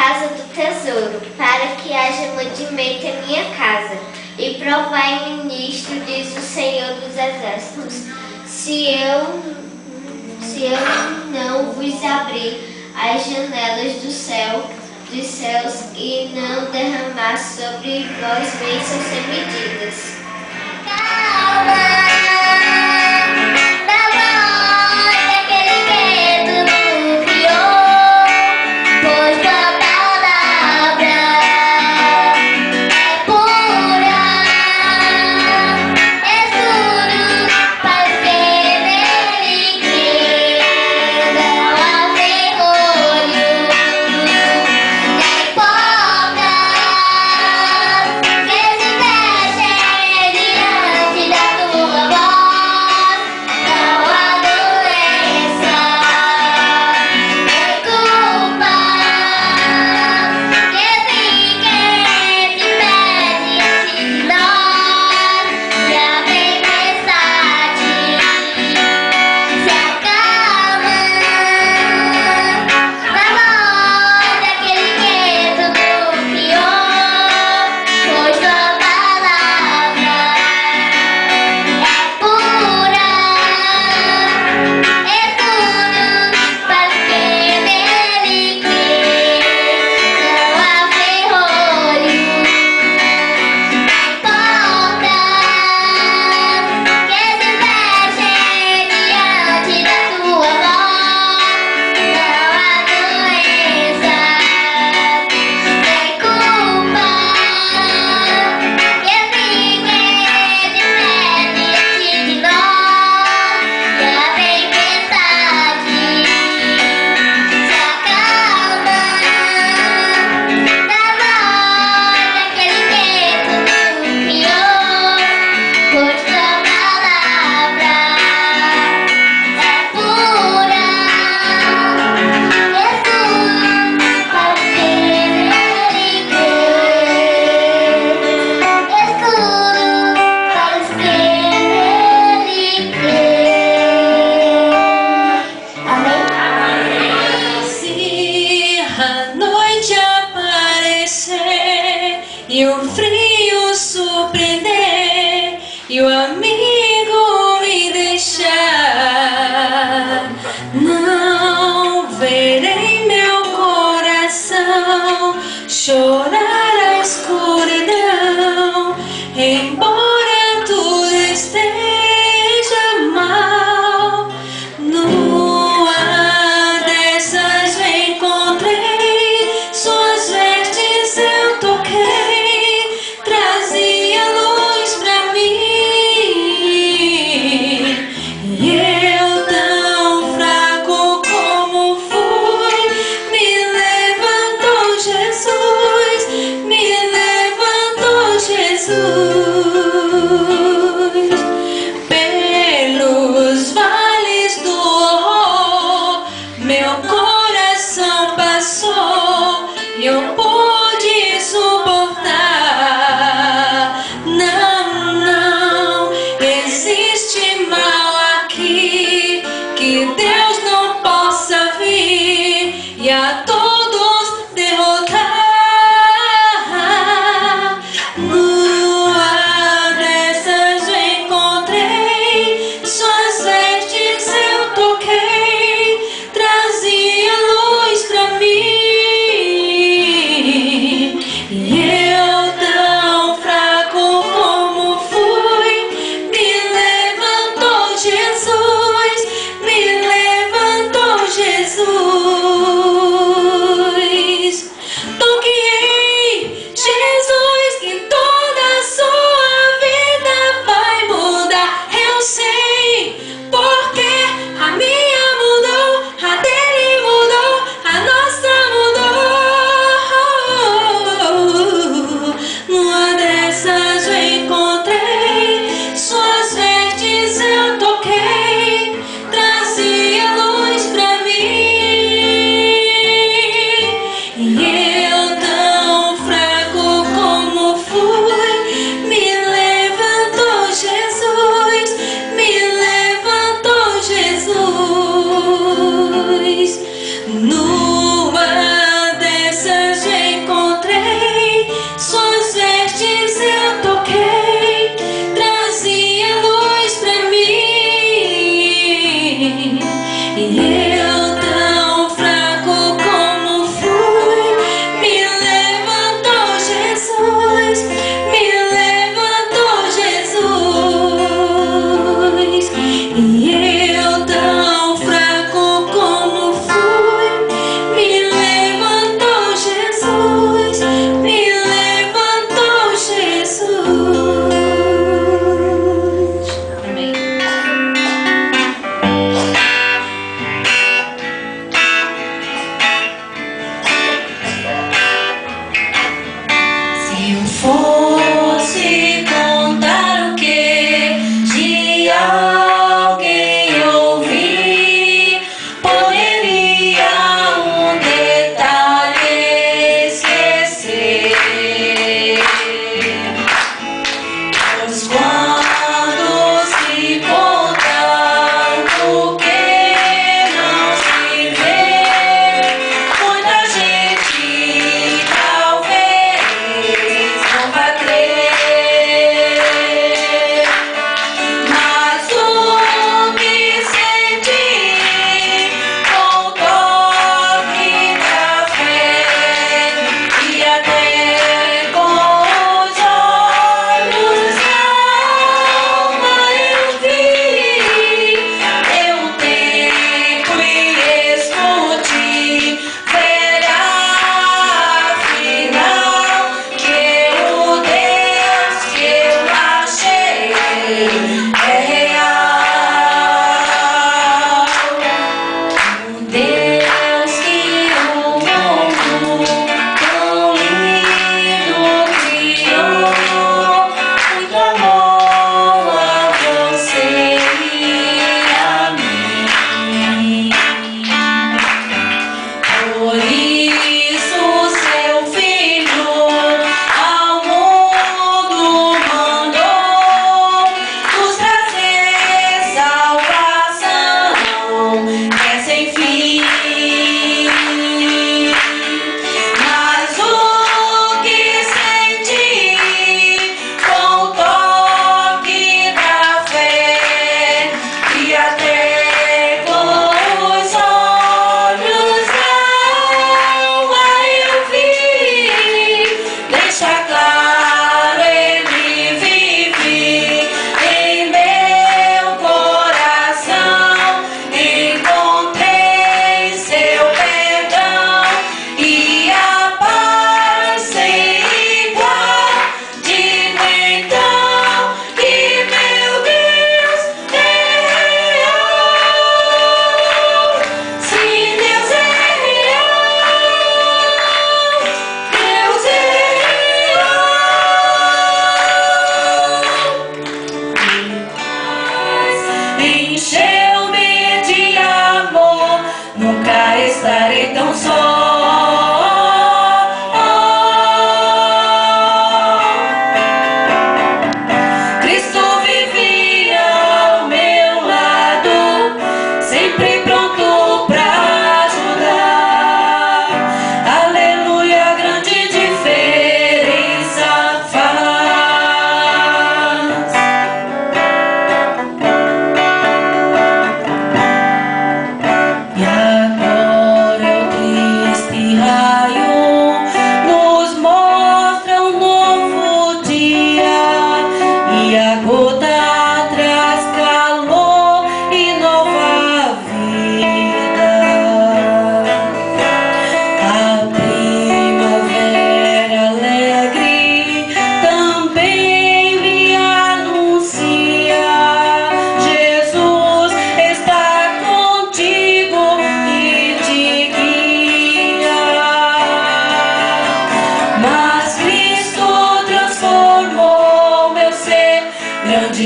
casa do tesouro, para que haja mantimento em minha casa. E provai, ministro, diz o Senhor dos Exércitos, se eu não vos abrir as janelas dos céus e não derramar sobre vós bênçãos sem medidas. E o frio surpreender, e o amigo me deixar, não verei meu coração chorar a escuridão, embora tudo esteja mal. Numa dessas eu encontrei suas vestes, eu toquei, trazia luz pra mim. E eu, tão fraco como fui, me levantou Jesus, me levantou Jesus. Pelos vales do horror, meu coração passou e eu pude suportar. Não, não existe mal aqui que Deus não possa vir e a todos derrotar. Numa dessas eu encontrei suas vestes, eu toquei, trazia luz pra mim.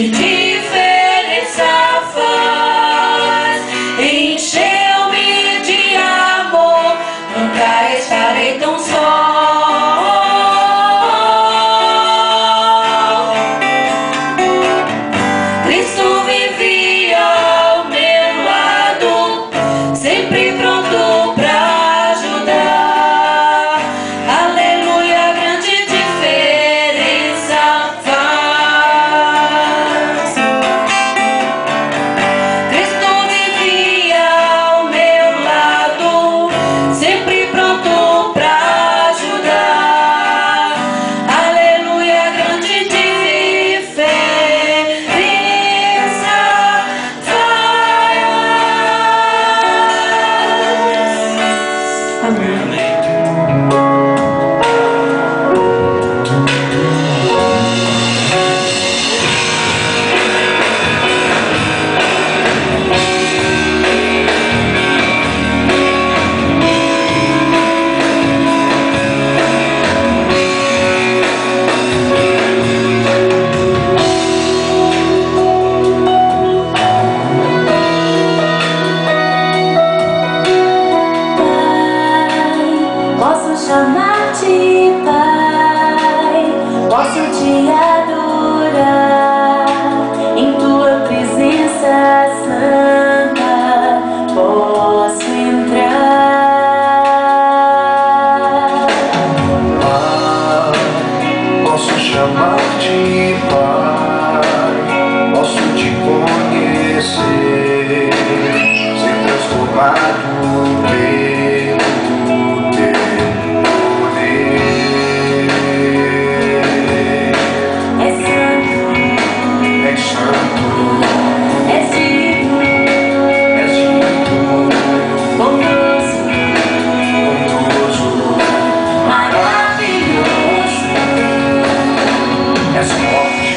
Que diferença faz? Encheu-me de amor, nunca estarei tão só. Cristo vivia ao meu lado, sempre pronto pra ajudar. Aleluia, grande diferença faz. Cristo vivia ao meu lado, sempre pronto pra ajudar. Aleluia, grande diferença faz. Amém. Posso chamar-te Pai, posso te adorar, em tua presença santa posso entrar. Posso chamar-te Pai, posso te conhecer, ser transformado pelo teu poder. É santo, És santo, és digno, és digno, bondoso, bondoso, maravilhoso. és forte,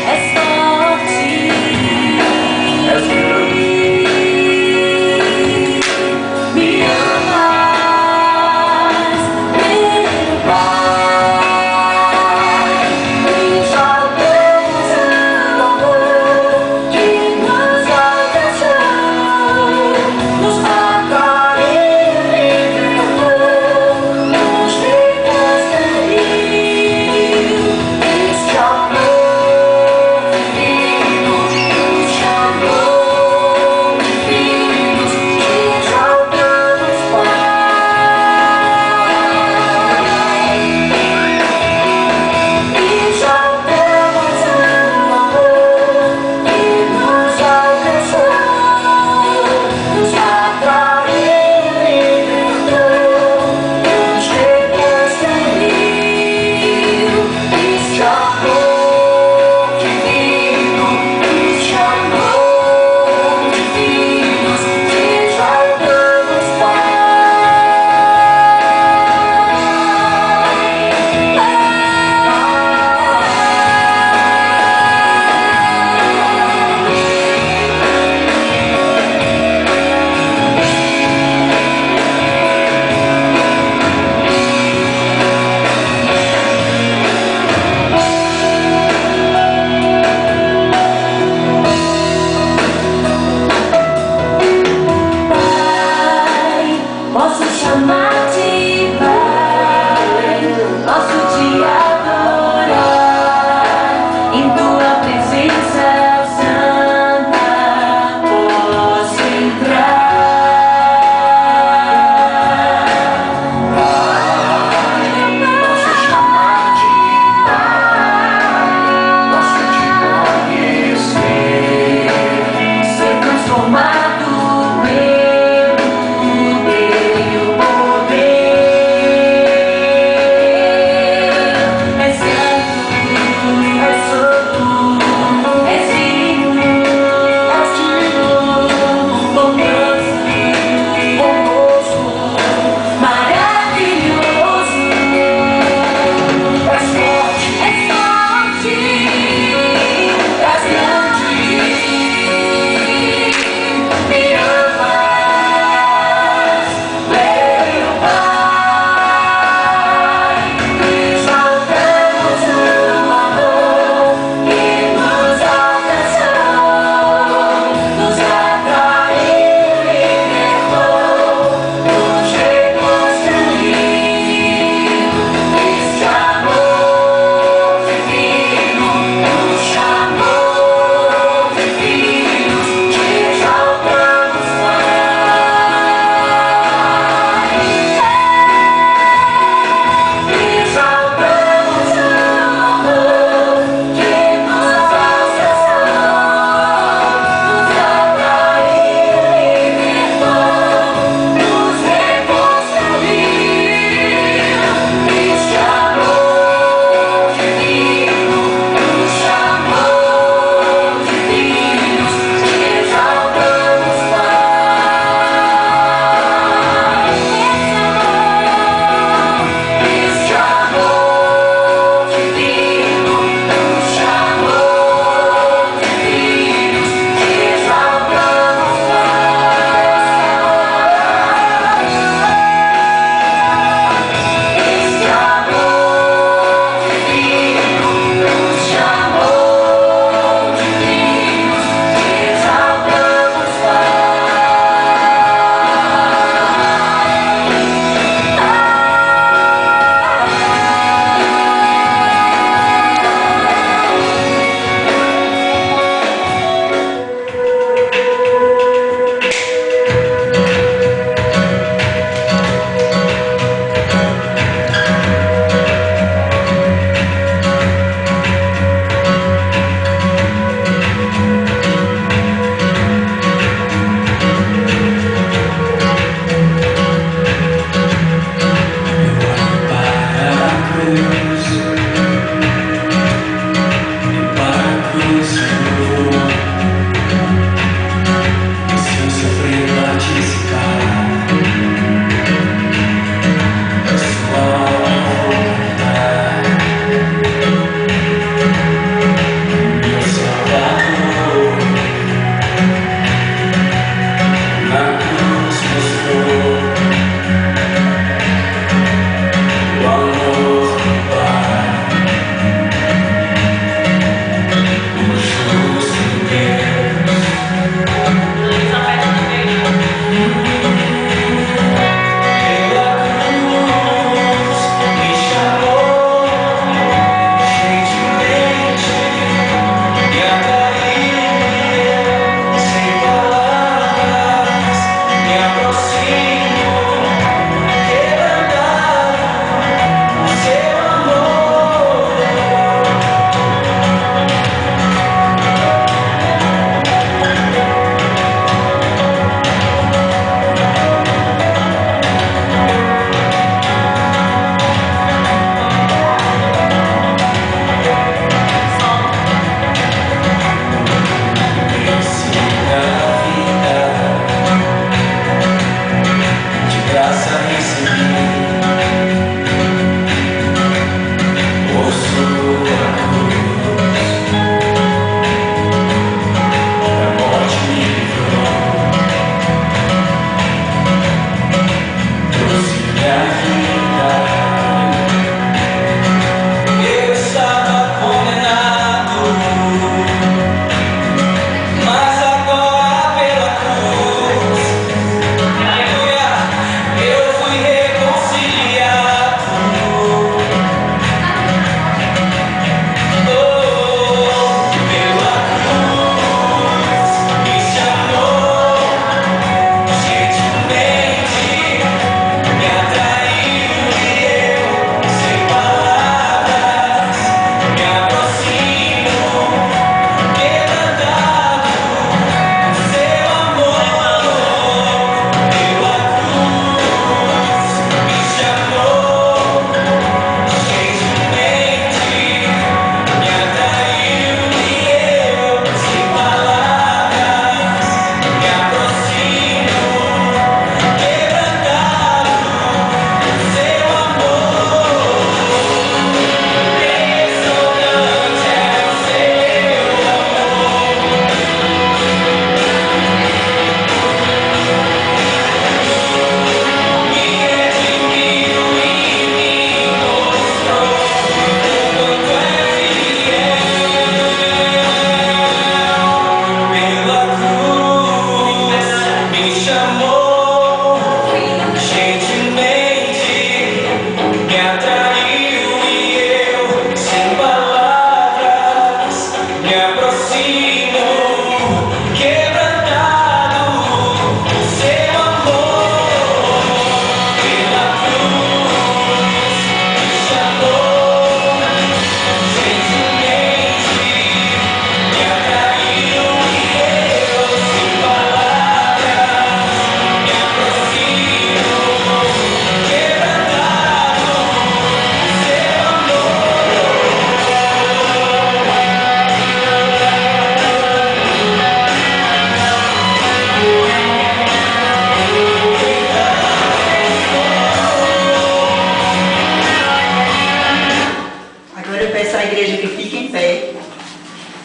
peço à igreja que fique em pé.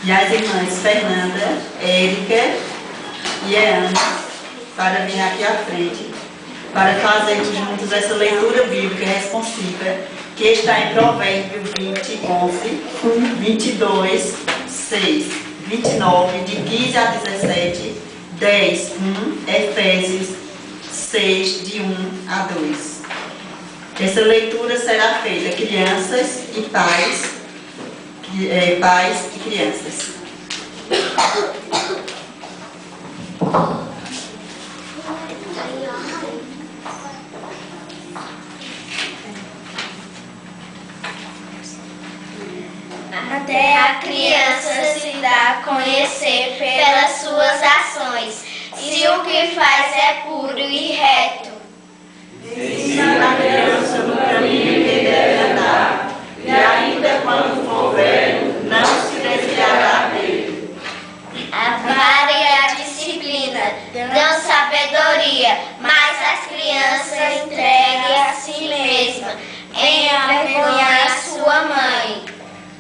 E as irmãs Fernanda, Érica e Ana para vir aqui à frente, para fazermos juntos essa leitura bíblica responsiva, que está em Provérbios 20, 11, 22, 6, 29, de 15 a 17, 10, 1, Efésios 6, de 1 a 2. Essa leitura será feita crianças e pais, pais e crianças. Até a criança se dá a conhecer pelas suas ações, se o que faz é puro e reto. Ensina a criança no caminho que deve andar, e ainda quando for velho, não se desviará dele. A vara e a disciplina dão sabedoria, mas as crianças entreguem a si mesmas em envergonhar a sua mãe.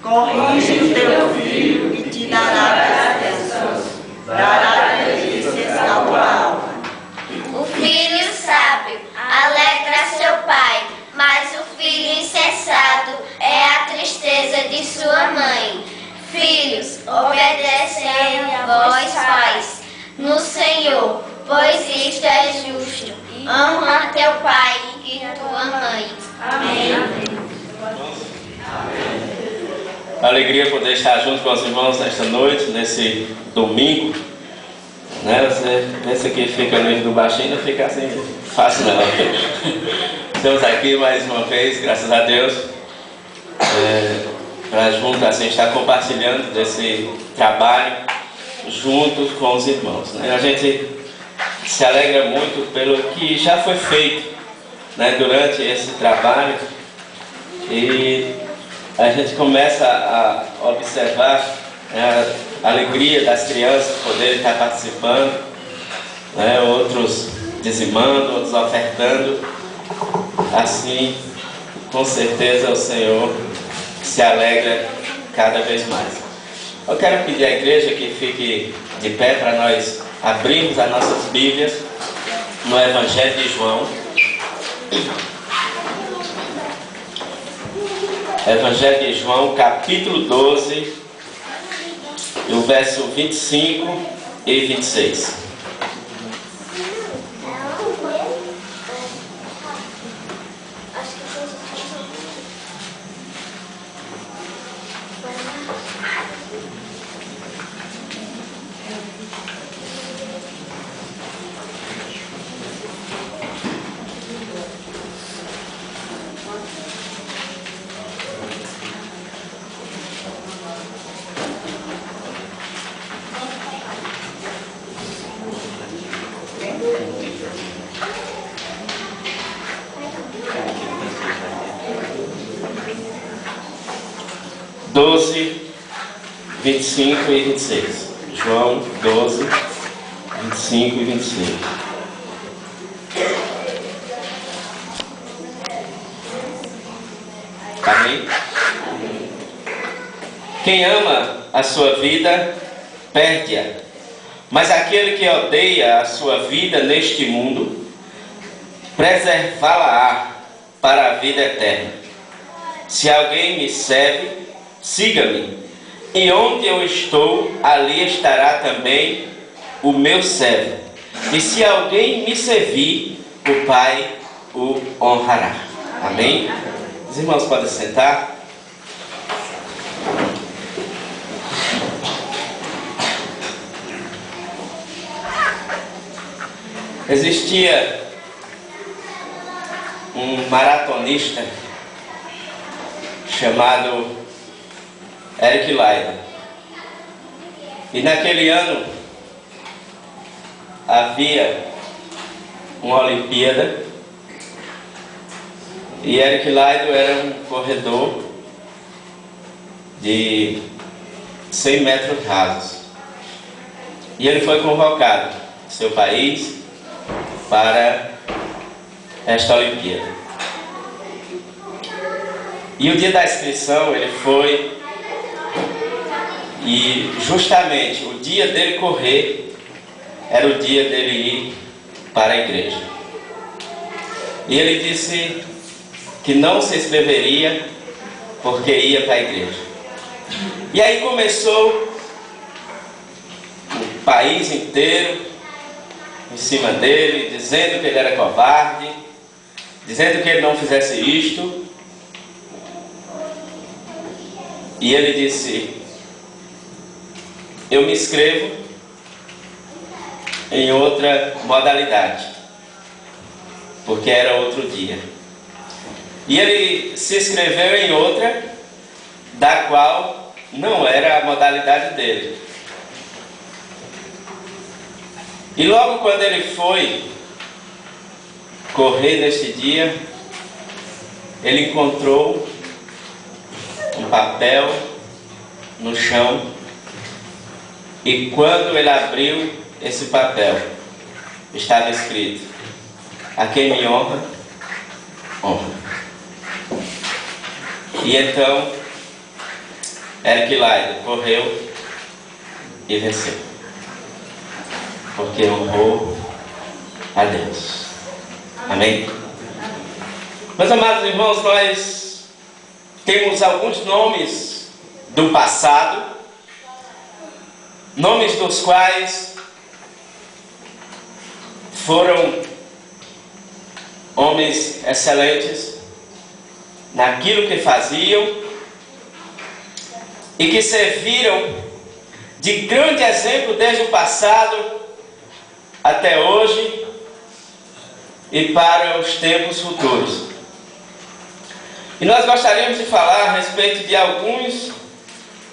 Corrige o teu filho e te dará bênçãos, dará delícias à tua alma. O filho sábio alegra seu pai, mas o filho insensato é a tristeza de sua mãe. Filhos, obedecei a vós pais no Senhor, pois isto é justo. Honra teu pai e tua mãe. Amém. Alegria poder estar junto com os irmãos nesta noite, nesse domingo. Né? Você pensa que fica livre do baixinho, não fica assim fácil não. Estamos aqui mais uma vez, graças a Deus, para junto assim estar compartilhando desse trabalho juntos com os irmãos. Né? A gente se alegra muito pelo que já foi feito, né, durante esse trabalho, e a gente começa a observar, né, a alegria das crianças poderem estar participando, né, outros dizimando, outros ofertando. Assim, com certeza o Senhor se alegra cada vez mais. Eu quero pedir à igreja que fique de pé para nós abrirmos as nossas Bíblias no Evangelho de João. Evangelho de João, capítulo 12, e o verso 25 e 26. Doze, 25 e 26. João 12, 25 e 26. Amém? Quem ama a sua vida, perde-a. Mas aquele que odeia a sua vida neste mundo, preservá-la-á para a vida eterna. Se alguém me serve, siga-me, e onde eu estou, ali estará também o meu servo. E se alguém me servir, o Pai o honrará. Amém? Os irmãos podem sentar. Existia um maratonista chamado Eric Liddell. E naquele ano havia uma Olimpíada e Eric Liddell era um corredor de 100 metros rasos. E ele foi convocado do seu país para esta Olimpíada. E o dia da inscrição ele foi, e justamente o dia dele correr era o dia dele ir para a igreja. E ele disse que não se inscreveria porque ia para a igreja. E aí começou o país inteiro em cima dele, dizendo que ele era covarde, dizendo que ele não fizesse isto. E ele disse: eu me inscrevo em outra modalidade, porque era outro dia. E ele se inscreveu em outra, da qual não era a modalidade dele. E logo quando ele foi correr nesse dia, ele encontrou um papel no chão, e quando ele abriu esse papel, estava escrito: a quem me honra, honra. E então Eric Lider correu e venceu, porque honrou a Deus. Amém? Meus amados irmãos, nós temos alguns nomes do passado, nomes dos quais foram homens excelentes naquilo que faziam e que serviram de grande exemplo desde o passado até hoje e para os tempos futuros. E nós gostaríamos de falar a respeito de alguns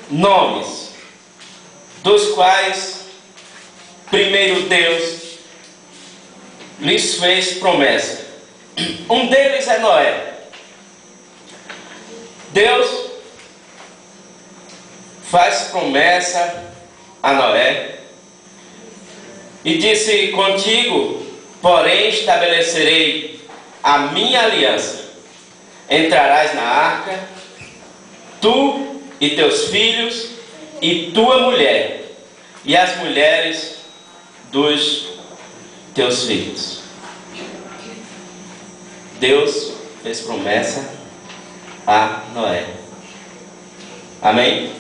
nomes, dos quais primeiro Deus lhes fez promessa. Um deles é Noé. Deus faz promessa a Noé e disse: contigo, porém, estabelecerei a minha aliança. Entrarás na arca, tu e teus filhos e tua mulher, e as mulheres dos teus filhos. Deus fez promessa a Noé. Amém?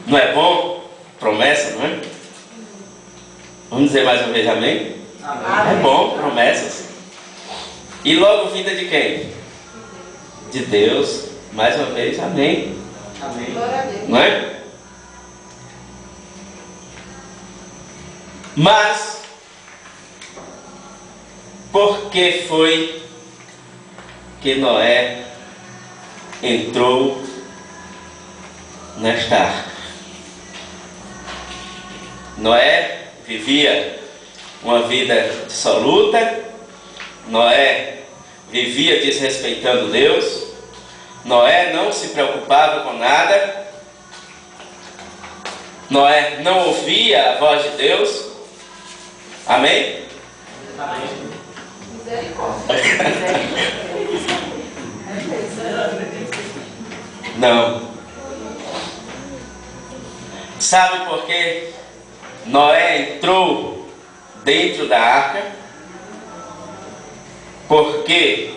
Não é bom? Promessa, não é? Vamos dizer mais uma vez amém? É bom, promessas. E logo vinda de quem? De Deus. Mais uma vez, amém. Amém. Não é? Mas por que foi que Noé entrou nesta arca? Noé vivia uma vida dissoluta. Noé vivia desrespeitando Deus. Noé não se preocupava com nada. Noé não ouvia a voz de Deus. Amém? Amém. Não. Sabe por que Noé entrou dentro da arca? Porque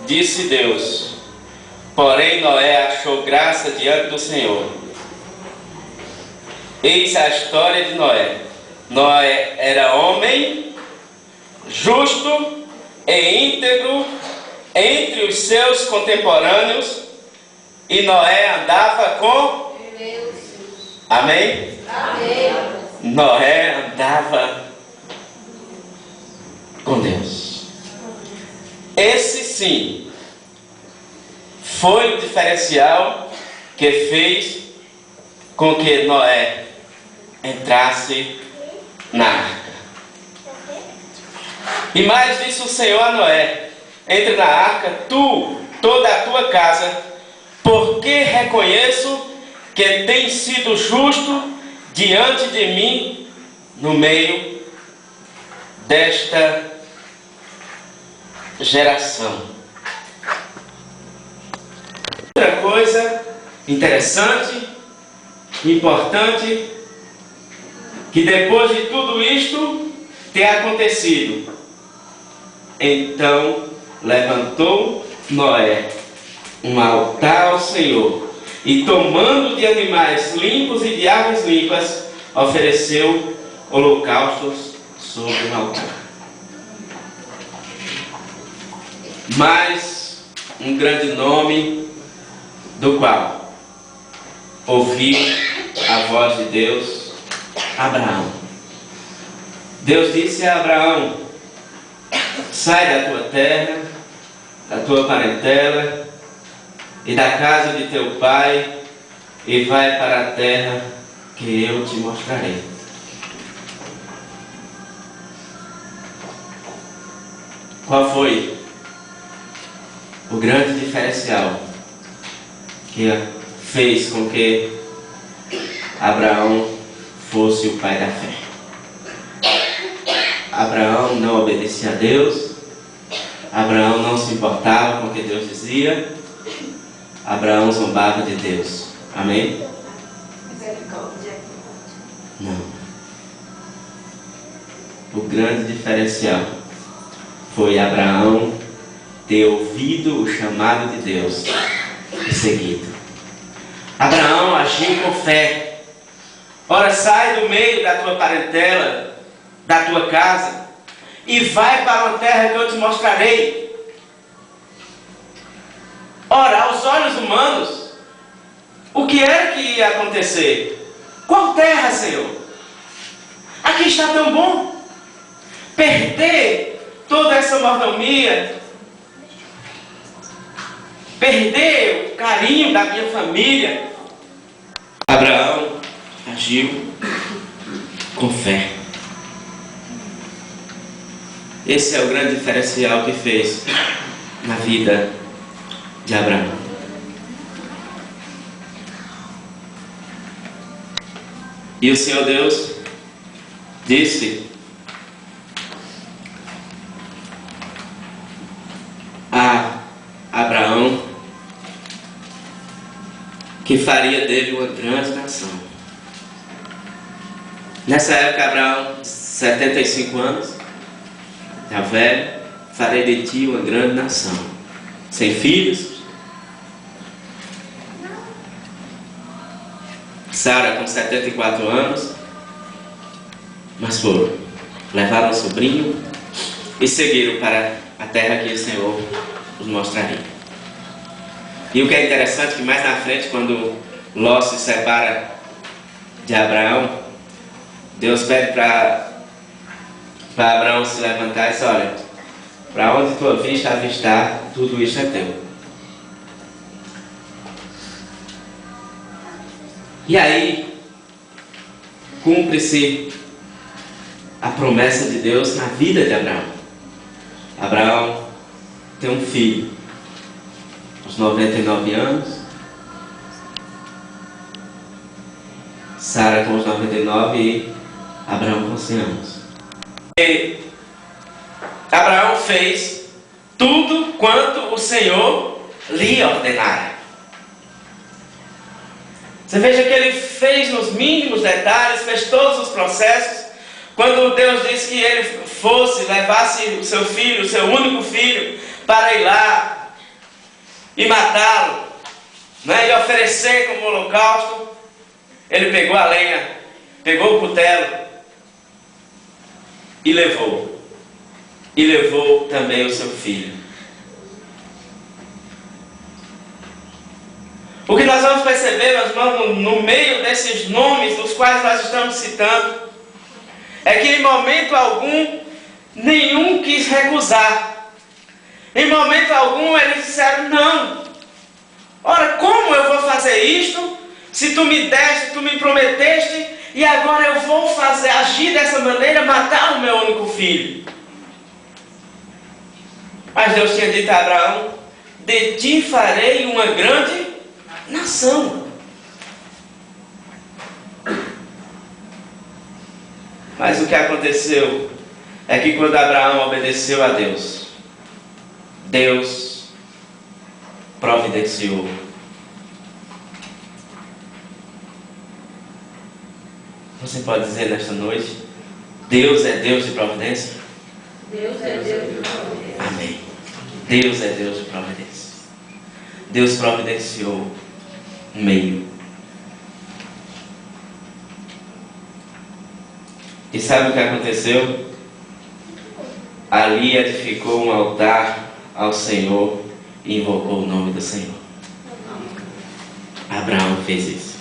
disse Deus: porém Noé achou graça diante do Senhor. Eis a história de Noé. Noé era homem justo e íntegro entre os seus contemporâneos, e Noé andava com Deus. Amém? Amém. Noé andava com Deus. Esse sim foi o diferencial que fez com que Noé entrasse na arca. E mais disse o Senhor a Noé: entre na arca, tu, toda a tua casa, porque reconheço que tens sido justo diante de mim no meio desta geração. coisa interessante, importante, que depois de tudo isto ter acontecido, então levantou Noé um altar ao Senhor e, tomando de animais limpos e de aves limpas, ofereceu holocaustos sobre o altar. Mas um grande nome do qual ouviu a voz de Deus, Abraão. Deus disse a Abraão: sai da tua terra, da tua parentela e da casa de teu pai e vai para a terra que eu te mostrarei. Qual foi o grande diferencial que fez com que Abraão fosse o pai da fé? Abraão não obedecia a Deus, Abraão não se importava com o que Deus dizia, Abraão zombava de Deus. Amém? Não. O grande diferencial foi Abraão ter ouvido o chamado de Deus e seguido. Abraão agiu com fé. Ora, sai do meio da tua parentela, da tua casa, e vai para uma terra que eu te mostrarei. Ora, aos olhos humanos, o que era que ia acontecer? Qual terra, Senhor? Aqui está tão bom. Perder toda essa mordomia, perder o carinho da minha família. Abraão agiu com fé. Esse é o grande diferencial que fez na vida de Abraão. E o Senhor Deus disse a Abraão que faria dele uma grande nação. Nessa época, Abraão, 75 anos, já velho, farei de ti uma grande nação, sem filhos. Sara com 74 anos, mas foram, levaram o sobrinho e seguiram para a terra que o Senhor os mostraria. E o que é interessante, que mais na frente, quando Ló se separa de Abraão, Deus pede para Abraão se levantar e diz: olha, para onde tua vista avistar, tudo isso é teu. E aí, cumpre-se a promessa de Deus na vida de Abraão. Abraão tem um filho, aos 99 anos. Sara com os 99 e Abraão com 100 anos. E Abraão fez tudo quanto o Senhor lhe ordenara. Você veja que ele fez nos mínimos detalhes, fez todos os processos. Quando Deus disse que ele levasse o seu filho, o seu único filho, para ir lá e matá-lo, né, e oferecer como holocausto, ele pegou a lenha, pegou o cutelo e levou. E levou também o seu filho. O que nós vamos perceber, meus irmãos, no meio desses nomes dos quais nós estamos citando, é que em momento algum, nenhum quis recusar. Em momento algum, eles disseram: não. Ora, como eu vou fazer isto, se tu me deste, tu me prometeste, e agora eu vou agir dessa maneira, matar o meu único filho? Mas Deus tinha dito a Abraão: de ti farei uma grande nação. Mas o que aconteceu é que quando Abraão obedeceu a Deus, Deus providenciou Você pode dizer nesta noite: Deus é Deus de providência? Deus é Deus de providência. Amém. Deus é Deus de providência. Deus providenciou um meio. E sabe o que aconteceu? Ali edificou um altar ao Senhor e invocou o nome do Senhor. Abraão fez isso.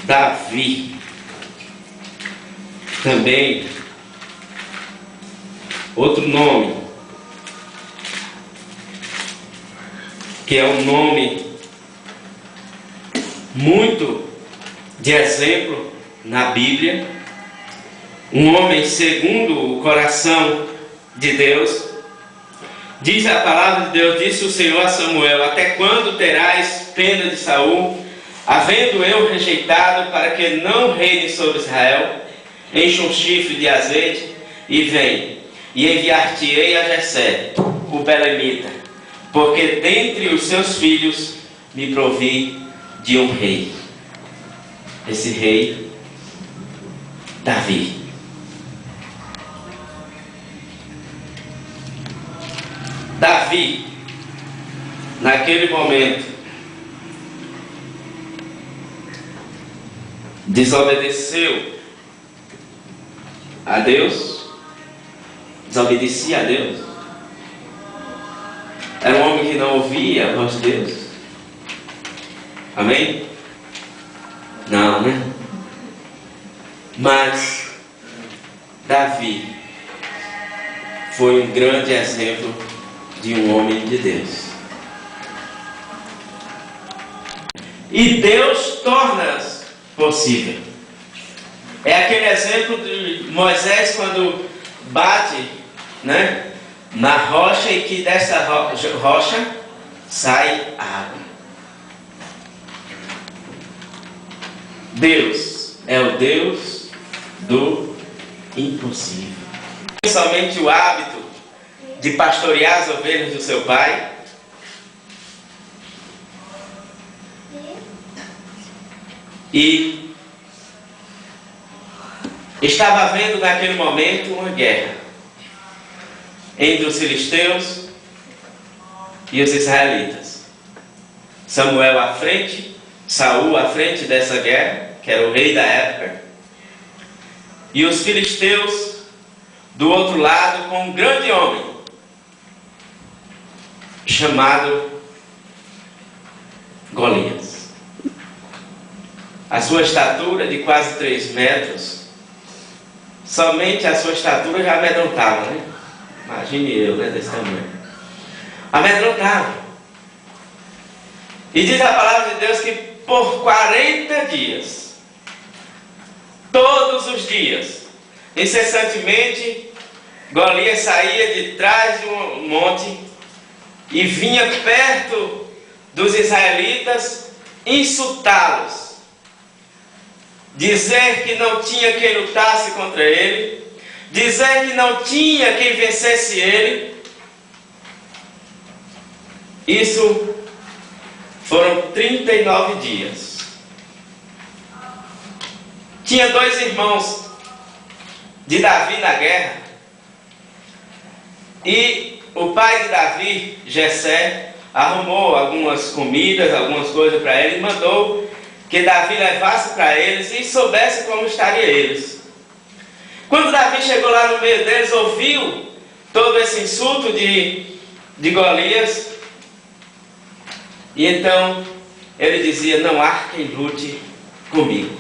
Davi também, outro nome, que é um nome muito de exemplo na Bíblia, um homem segundo o coração de Deus. Diz a palavra de Deus, disse o Senhor a Samuel: até quando terás pena de Saul, havendo eu rejeitado, para que não reine sobre Israel? Enche um chifre de azeite e vem, e enviar-te-ei a Jessé, o belemita, porque dentre os seus filhos me provi de um rei. Esse rei, Davi. Davi, naquele momento, desobedeceu a Deus, desobedecia a Deus. Era um homem que não ouvia a voz de Deus. Amém? Não, né? Mas Davi foi um grande exemplo de um homem de Deus. E Deus torna possível. É aquele exemplo de Moisés quando bate, né, na rocha, e que dessa rocha sai água. Deus é o Deus do impossível. Somente o hábito de pastorear as ovelhas do seu pai, e estava havendo naquele momento uma guerra entre os filisteus e os israelitas. Samuel à frente, Saul à frente dessa guerra, que era o rei da época, e os filisteus do outro lado com um grande homem chamado Golias. A sua estatura de quase 3 metros, somente a sua estatura já amedrontava, né? Imagine eu, né, desse tamanho. Amedrontava. E diz a palavra de Deus que por 40 dias, todos os dias, incessantemente, Golias saía de trás de um monte e vinha perto dos israelitas insultá-los, dizer que não tinha quem lutasse contra ele, dizer que não tinha quem vencesse ele. Isso foram 39 dias. Tinha 2 irmãos de Davi na guerra, e o pai de Davi, Jessé, arrumou algumas comidas, algumas coisas para ele, e mandou que Davi levasse para eles e soubesse como estariam eles. Quando Davi chegou lá no meio deles, ouviu todo esse insulto de Golias, e então ele dizia: não há quem lute comigo.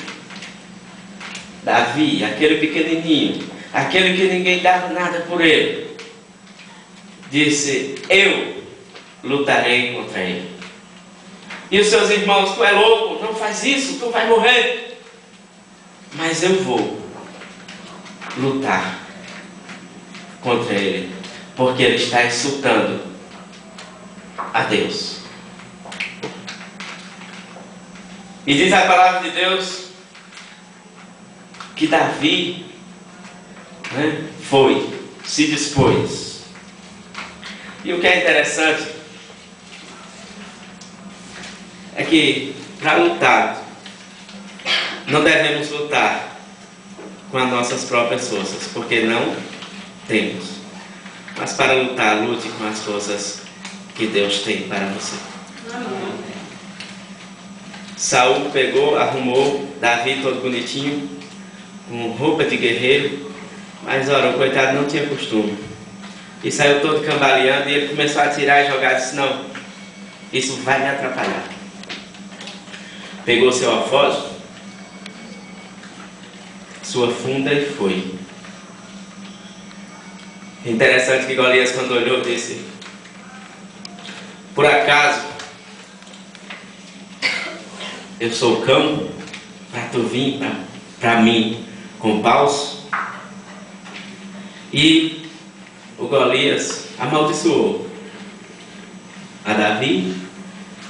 Davi, aquele pequenininho, aquele que ninguém dava nada por ele, disse: eu lutarei contra ele. E os seus irmãos: tu é louco, não faz isso, tu vai morrer. Mas eu vou lutar contra ele, porque ele está insultando a Deus. E diz a palavra de Deus que Davi, né, se dispôs. E o que é interessante é que para lutar, não devemos lutar com as nossas próprias forças, porque não temos. Mas para lutar, lute com as forças que Deus tem para você. Saul pegou, arrumou Davi todo bonitinho, com roupa de guerreiro, mas ora, o coitado não tinha costume. E saiu todo cambaleando e ele começou a atirar e jogar e disse: não, isso vai me atrapalhar. Pegou seu alforje, sua funda e foi. Interessante que Golias, quando olhou, disse: por acaso eu sou cão para tu vir para mim com paus? E o Golias amaldiçoou a Davi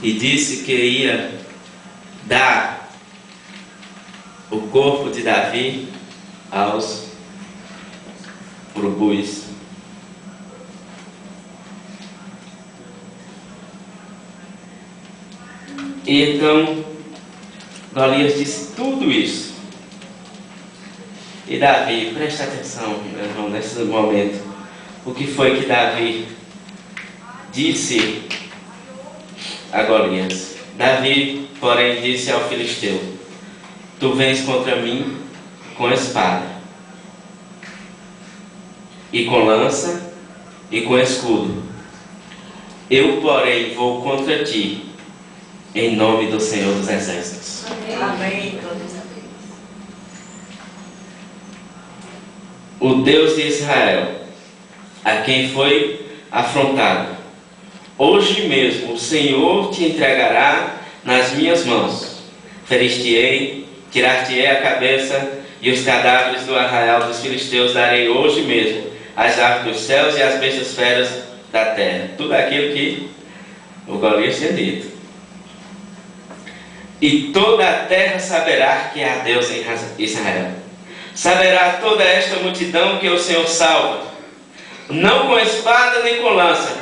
e disse que ia dar o corpo de Davi aos urubus. E então Golias disse tudo isso. E Davi, preste atenção, meu irmão, nesse momento. O que foi que Davi disse a Golias? Davi, porém, disse ao filisteu: tu vens contra mim com espada, e com lança, e com escudo. Eu, porém, vou contra ti, em nome do Senhor dos Exércitos. Amém. O Deus de Israel, a quem foi afrontado, hoje mesmo o Senhor te entregará nas minhas mãos. Ferir-te-ei, tirar-te-ei a cabeça, e os cadáveres do arraial dos filisteus darei hoje mesmo às aves dos céus e às bestas feras da terra. Tudo aquilo que o Golias tinha dito. E toda a terra saberá que há Deus em Israel. Saberá toda esta multidão que o Senhor salva, não com espada nem com lança,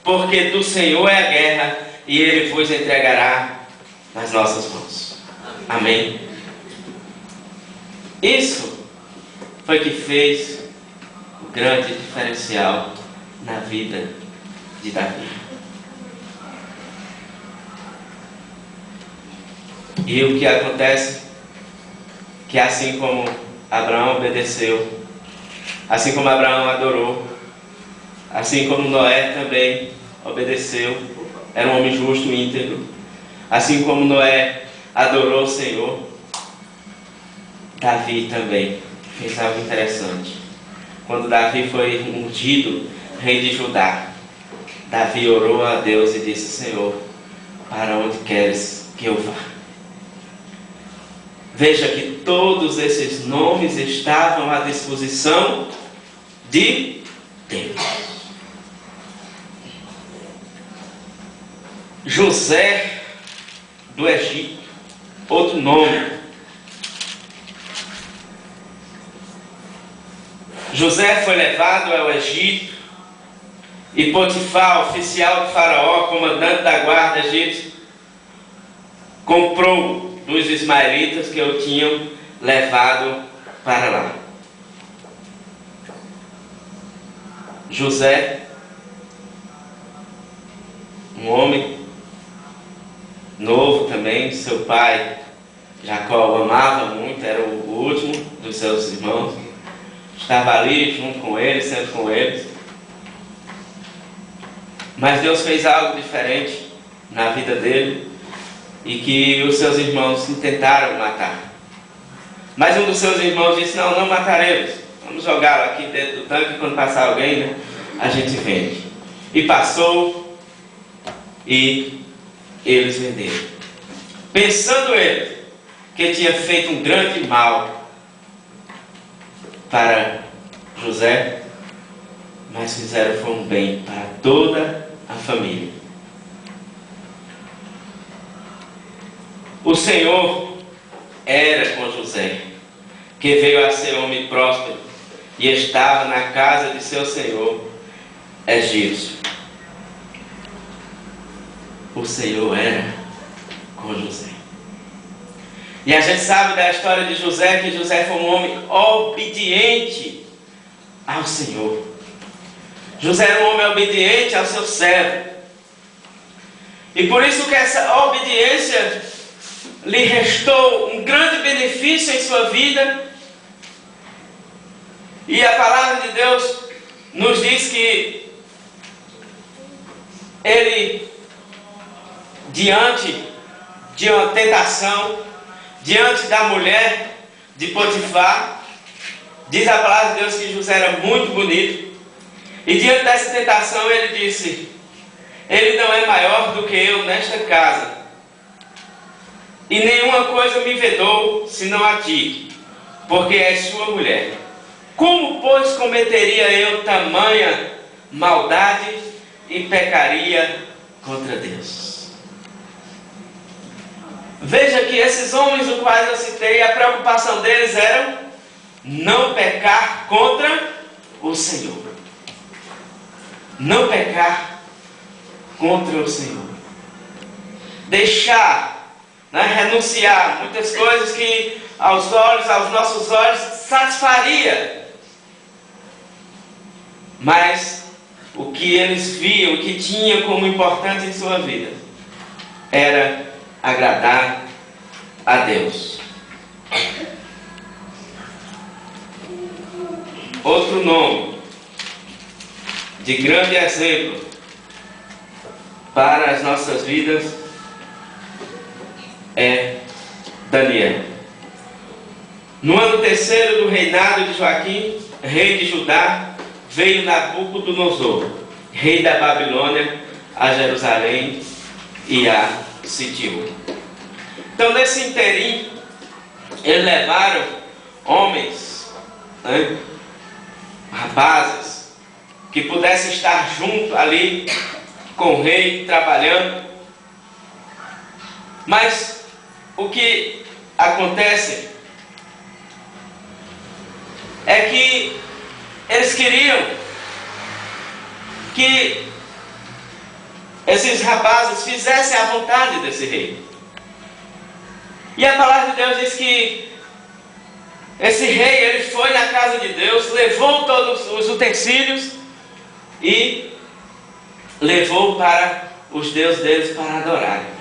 porque do Senhor é a guerra, e Ele vos entregará nas nossas mãos. Amém. Isso foi que fez o grande diferencial na vida de Davi. E o que acontece? Que assim como Abraão obedeceu, assim como Abraão adorou, assim como Noé também obedeceu, era um homem justo e íntegro, assim como Noé adorou o Senhor, Davi também fez algo interessante. Quando Davi foi ungido rei de Judá, Davi orou a Deus e disse: Senhor, para onde queres que eu vá? Veja que todos esses nomes estavam à disposição de Deus. José do Egito, outro nome. José foi levado ao Egito e Potifar, oficial do faraó, comandante da guarda egípcia, comprou dos ismaelitas que o tinham levado para lá. José, um homem novo também, seu pai Jacó o amava muito, era o último dos seus irmãos, estava ali junto com eles, sempre com eles. Mas Deus fez algo diferente na vida dele, e que os seus irmãos tentaram matar. Mas um dos seus irmãos disse: não mataremos, vamos jogá-lo aqui dentro do tanque, quando passar alguém, né, a gente vende. E passou, e eles venderam, pensando ele que tinha feito um grande mal para José, mas fizeram foi um bem para toda a família. O Senhor era com José, que veio a ser homem próspero e estava na casa de seu senhor egípcio. O Senhor era com José. E a gente sabe da história de José, que José foi um homem obediente ao Senhor. José era um homem obediente ao seu servo. E por isso que essa obediência lhe restou um grande benefício em sua vida. E a palavra de Deus nos diz que ele, diante de uma tentação, diante da mulher de Potifar, diz a palavra de Deus que José era muito bonito. E diante dessa tentação ele disse: ele não é maior do que eu nesta casa, e nenhuma coisa me vedou senão a ti, porque és sua mulher. Como, pois, cometeria eu tamanha maldade e pecaria contra Deus? Veja que esses homens, os quais eu citei, a preocupação deles era não pecar contra o Senhor. Não pecar contra o Senhor. Deixar, renunciar muitas coisas que aos nossos olhos satisfaria. Mas o que eles viam, o que tinha como importante em sua vida, era agradar a Deus. Outro nome de grande exemplo para as nossas vidas é Daniel. No ano 3º do reinado de Joaquim, rei de Judá, veio Nabucodonosor, rei da Babilônia, a Jerusalém e a sitiou. Então, nesse interim, eles levaram homens, rapazes, que pudessem estar junto ali com o rei, trabalhando. Mas o que acontece é que eles queriam que esses rapazes fizessem a vontade desse rei. E a palavra de Deus diz que esse rei, ele foi na casa de Deus, levou todos os utensílios e levou para os deuses deles para adorarem.